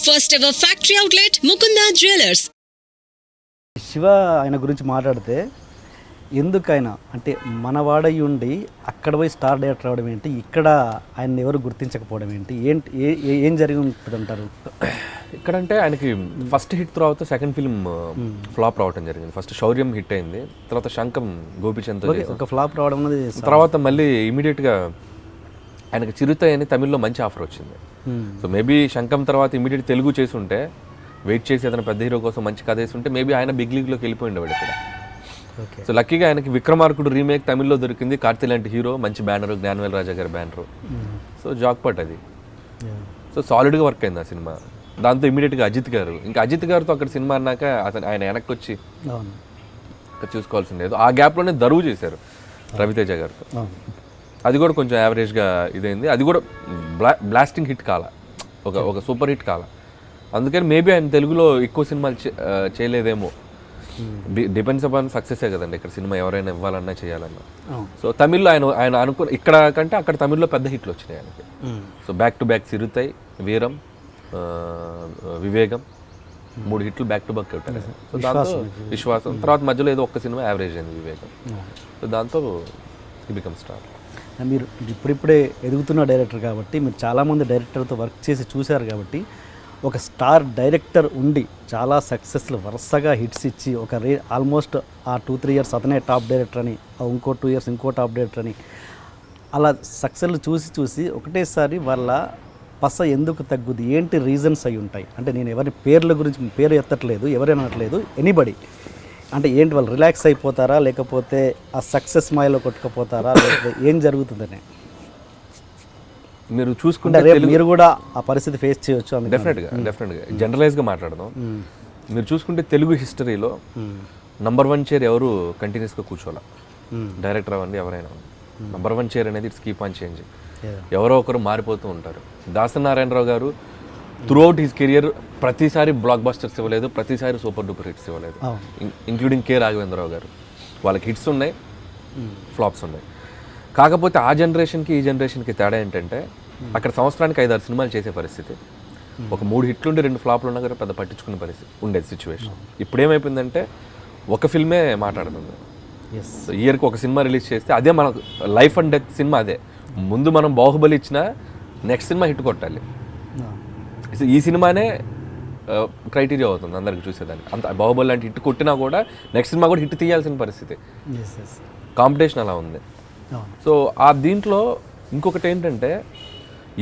First ever factory outlet, Mukunda Jewelers. Shiva ఆయన గురించి మాట్లాడితే ఎందుకైనా అంటే మనవాడై ఉండి అక్కడ పోయి స్టార్ డైరెక్టర్ అవడం ఏంటి, ఇక్కడ ఆయన ఎవరు గుర్తించకపోవడం ఏంటి, ఏంటి ఏం జరిగి ఉంటుంది అంటారు? ఇక్కడంటే ఆయనకి ఫస్ట్ హిట్ తర్వాత సెకండ్ ఫిల్మ్ ఫ్లాప్ రావడం జరిగింది. ఫస్ట్ శౌర్యం హిట్ అయింది, తర్వాత శంఖం గోపిచంద్తో ఒక ఫ్లాప్ రావడం అనేది, తర్వాత మళ్ళీ ఇమీడియట్గా ఆయనకి చిరుత అని తమిళ్లో మంచి ఆఫర్ వచ్చింది. సో మేబీ శంఖం తర్వాత ఇమీడియట్ తెలుగు చేసి ఉంటే, వెయిట్ చేసి అతను పెద్ద హీరో కోసం మంచి కథ వేసి ఉంటే మేబీ ఆయన బిగ్ లీగ్లోకి వెళ్ళిపోయిండేవాడు ఇక్కడ. సో లక్కీగా ఆయనకి విక్రమార్కుడు రీమేక్ తమిళ్లో దొరికింది. కార్తీ లాంటి హీరో, మంచి బ్యానర్, జ్ఞానవేల్ రాజా గారి బ్యానర్. సో జాక్పాట్ అది. సో సాలిడ్గా వర్క్ అయింది ఆ సినిమా. దాంతో ఇమీడియట్గా అజిత్ గారు, ఇంకా అజిత్ గారితో అక్కడ సినిమా అన్నాక అతను ఆయన వెనక్కి వచ్చి చూసుకోవాల్సింది లేదు. ఆ గ్యాప్లోనే దరువు చేశారు రవితేజ గారితో. అది కూడా కొంచెం యావరేజ్గా ఇదైంది. అది కూడా బ్లాస్టింగ్ హిట్ కాల, ఒక సూపర్ హిట్ కాల. అందుకని మేబీ ఆయన తెలుగులో ఎక్కువ సినిమాలు చేయలేదేమో. డిపెండ్స్ అపాన్ సక్సెసే కదండి ఇక్కడ సినిమా, ఎవరైనా ఇవ్వాలన్నా చేయాలన్నా. సో తమిళ్లో ఆయన అనుకున్న ఇక్కడ కంటే అక్కడ తమిళ్లో పెద్ద హిట్లు వచ్చినాయి ఆయనకి. So back to back Siruthai, Veeram, Vivegam, 3 హిట్లు బ్యాక్ టు బ్యాక్ కొట్టారు. సో దాంతో విశ్వాసం, తర్వాత మధ్యలో ఏదో ఒక్క సినిమా యావరేజ్ అయింది వివేగం. సో దాంతో ఈ బికమ్ స్టార్. మీరు ఇప్పుడిప్పుడే ఎదుగుతున్న డైరెక్టర్ కాబట్టి, మీరు చాలామంది డైరెక్టర్తో వర్క్ చేసి చూశారు కాబట్టి, ఒక స్టార్ డైరెక్టర్ ఉండి చాలా సక్సెస్లు వరుసగా హిట్స్ ఇచ్చి ఆల్మోస్ట్ ఆ 2-3 ఇయర్స్ అతనే టాప్ డైరెక్టర్ అని, ఇంకో 2 ఇయర్స్ ఇంకో టాప్ డైరెక్టర్ అని, అలా సక్సెస్లు చూసి ఒకటేసారి వాళ్ళ పస ఎందుకు తగ్గుద్ది, ఏంటి రీజన్స్ అయి ఉంటాయి? అంటే నేను ఎవరి పేరు ఎత్తట్లేదు, ఎవరైనా అనట్లేదు, ఎనీబడి. అంటే ఏంటి, వాళ్ళు రిలాక్స్ అయిపోతారా, లేకపోతే ఆ సక్సెస్ మాయలో కొట్టుకుపోతారా, లేకపోతే ఏం జరుగుతుందని మీరు చూసుకుంటే మీరు కూడా ఆ పరిస్థితి ఫేస్ చేయొచ్చు. డెఫినెట్గా జనరలైజ్గా మాట్లాడదాం. మీరు చూసుకుంటే తెలుగు హిస్టరీలో నంబర్ 1 చైర్ ఎవరు కంటిన్యూస్గా కూర్చోాల, డైరెక్టర్ అవ్వండి ఎవరైనా. నంబర్ 1 చైర్ అనేది ఇట్స్ కీప్ ఆన్ చేంజింగ్. ఎవరో ఒకరు మారిపోతూ ఉంటారు. దాసరి నారాయణరావు గారు త్రూఅవుట్ హిస్ కెరియర్ ప్రతిసారి బ్లాక్ బస్టర్స్ ఇవ్వలేదు, ప్రతిసారి సూపర్ డూపర్ హిట్స్ ఇవ్వలేదు. ఇంక్లూడింగ్ కె రాఘవేంద్రరావు గారు. వాళ్ళకి హిట్స్ ఉన్నాయి, ఫ్లాప్స్ ఉన్నాయి. కాకపోతే ఆ జనరేషన్కి ఈ జనరేషన్కి తేడా ఏంటంటే, అక్కడ సంవత్సరానికి 5-6 సినిమాలు చేసే పరిస్థితి, ఒక 3 హిట్లు ఉండి 2 ఫ్లాప్లు ఉన్నా కూడా పెద్ద పట్టించుకునే పరిస్థితి ఉండేది సిచ్యువేషన్. ఇప్పుడు ఏమైపోయిందంటే ఒక ఫిల్మే మాట్లాడుతుంది. ఇయర్కి ఒక సినిమా రిలీజ్ చేస్తే అదే మన లైఫ్ అండ్ డెత్ సినిమా. అదే ముందు మనం బాహుబలి ఇచ్చినా నెక్స్ట్ సినిమా హిట్ కొట్టాలి. ఈ సినిమానే క్రైటీరియా అవుతుంది అందరికి చూసేదానికి. అంత బాహుబలి లాంటి హిట్ కొట్టినా కూడా నెక్స్ట్ సినిమా కూడా హిట్ తీయాల్సిన పరిస్థితి. కాంపిటీషన్ అలా ఉంది. సో ఆ దీంట్లో ఇంకొకటి ఏంటంటే,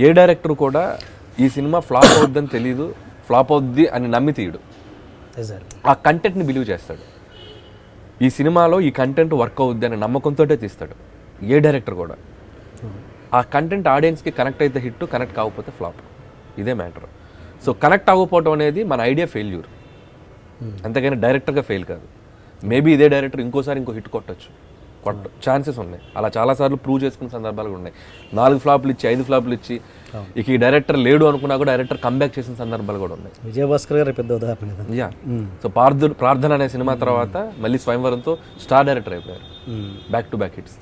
ఏ డైరెక్టర్ కూడా ఈ సినిమా ఫ్లాప్ అవుద్దని తెలీదు, ఫ్లాప్ అవుద్ది అని నమ్మి తీయడు. ఆ కంటెంట్ని బిలీవ్ చేస్తాడు. ఈ సినిమాలో ఈ కంటెంట్ వర్క్ అవుద్ది అనే నమ్మకంతో తీస్తాడు ఏ డైరెక్టర్ కూడా. ఆ కంటెంట్ ఆడియన్స్కి కనెక్ట్ అయితే హిట్, కనెక్ట్ కాకపోతే ఫ్లాప్. ఇదే మ్యాటర్. సో కనెక్ట్ అవ్వకపోవడం అనేది మన ఐడియా ఫెయిల్యూర్, అంతేగాని డైరెక్టర్గా ఫెయిల్ కాదు. మేబీ ఇదే డైరెక్టర్ ఇంకోసారి ఇంకో హిట్ కొట్టచ్చు, ఛాన్సెస్ ఉన్నాయి. అలా చాలాసార్లు ప్రూవ్ చేసుకున్న సందర్భాలు ఉన్నాయి. 4 ఫ్లాప్లు ఇచ్చి 5 ఫ్లాప్లు ఇచ్చి ఇక ఈ డైరెక్టర్ లేడు అనుకున్నా కూడా డైరెక్టర్ కంబ్యాక్ చేసిన సందర్భాలు కూడా ఉన్నాయి. విజయభాస్కర్ గారు పెద్ద ఉదాహరణ కదా. యా. సో ప్రార్థన అనే సినిమా తర్వాత మళ్ళీ స్వయంవరంతో స్టార్ డైరెక్టర్ అయిపోయారు. Back to back hits.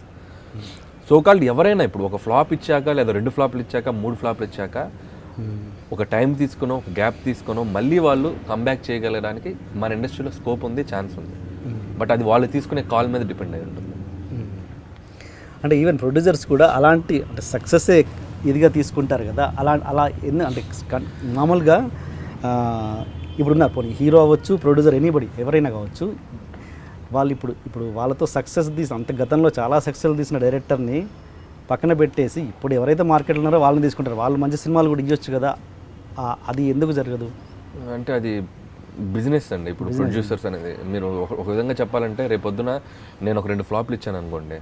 So called ఎవరైనా ఇప్పుడు ఒక ఫ్లాప్ ఇచ్చాక, లేదా 2 ఫ్లాప్లు ఇచ్చాక, 3 ఫ్లాప్లు ఇచ్చాక, ఒక టైం తీసుకునో, ఒక గ్యాప్ తీసుకునో మళ్ళీ వాళ్ళు కంబ్యాక్ చేయగలడానికి మన ఇండస్ట్రీలో స్కోప్ ఉంది, ఛాన్స్ ఉంది. బట్ అది వాళ్ళు తీసుకునే కాల్ మీద డిపెండ్ అయి ఉంటుంది. అంటే ఈవెన్ ప్రొడ్యూసర్స్ కూడా అలాంటి అంటే సక్సెస్సే ఇదిగా తీసుకుంటారు కదా. అలా అంటే మామూలుగా ఇప్పుడున్నారు, పోనీ హీరో అవ్వచ్చు, ప్రొడ్యూసర్, ఎనీబడి ఎవరైనా కావచ్చు, వాళ్ళు ఇప్పుడు వాళ్ళతో సక్సెస్ అంత గతంలో చాలా సక్సెస్ తీసిన డైరెక్టర్ని పక్కన పెట్టేసి ఇప్పుడు ఎవరైతే మార్కెట్లో ఉన్నారో వాళ్ళని తీసుకుంటారు. వాళ్ళు మంచి సినిమాలు కూడా ఇవ్వచ్చు కదా. అది ఎందుకు జరగదు అంటే అది బిజినెస్ అండి. ఇప్పుడు ప్రొడ్యూసర్స్ అనేది మీరు ఒక విధంగా చెప్పాలంటే, రేపొద్దున నేను ఒక 2 ఫ్లాప్లు ఇచ్చాను అనుకోండి,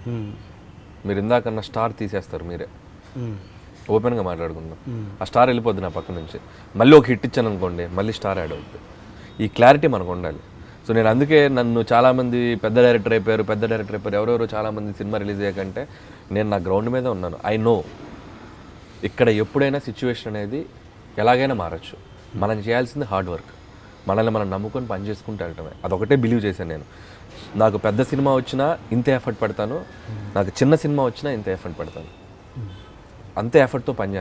మీరు ఇందాకన్నా స్టార్ తీసేస్తారు మీరే. ఓపెన్గా మాట్లాడుకుందాం. ఆ స్టార్ వెళ్ళిపోద్ది నా పక్క నుంచి. మళ్ళీ ఒక హిట్ ఇచ్చాను అనుకోండి, మళ్ళీ స్టార్ యాడ్ అవుతుంది. ఈ క్లారిటీ మనకు ఉండాలి. సో నేను అందుకే నన్ను చాలామంది పెద్ద డైరెక్టర్ అయిపోయారు ఎవరెవరో చాలామంది సినిమా రిలీజ్ అయ్యాకంటే, నేను నా గ్రౌండ్ మీద ఉన్నాను. ఐ నో ఇక్కడ ఎప్పుడైనా సిచ్యువేషన్ అనేది ఎలాగైనా మారచ్చు. మనం చేయాల్సింది హార్డ్ వర్క్, మనల్ని మనం నమ్ముకొని పని చేసుకుంటూ వెళ్ళటమే. అదొకటే బిలీవ్ చేశాను నేను. నాకు పెద్ద సినిమా వచ్చినా ఇంతే ఎఫర్ట్ పెడతాను, నాకు చిన్న సినిమా వచ్చినా ఇంతే ఎఫర్ట్ పెడతాను. అంతే ఎఫర్ట్తో పనిచేస్తాను.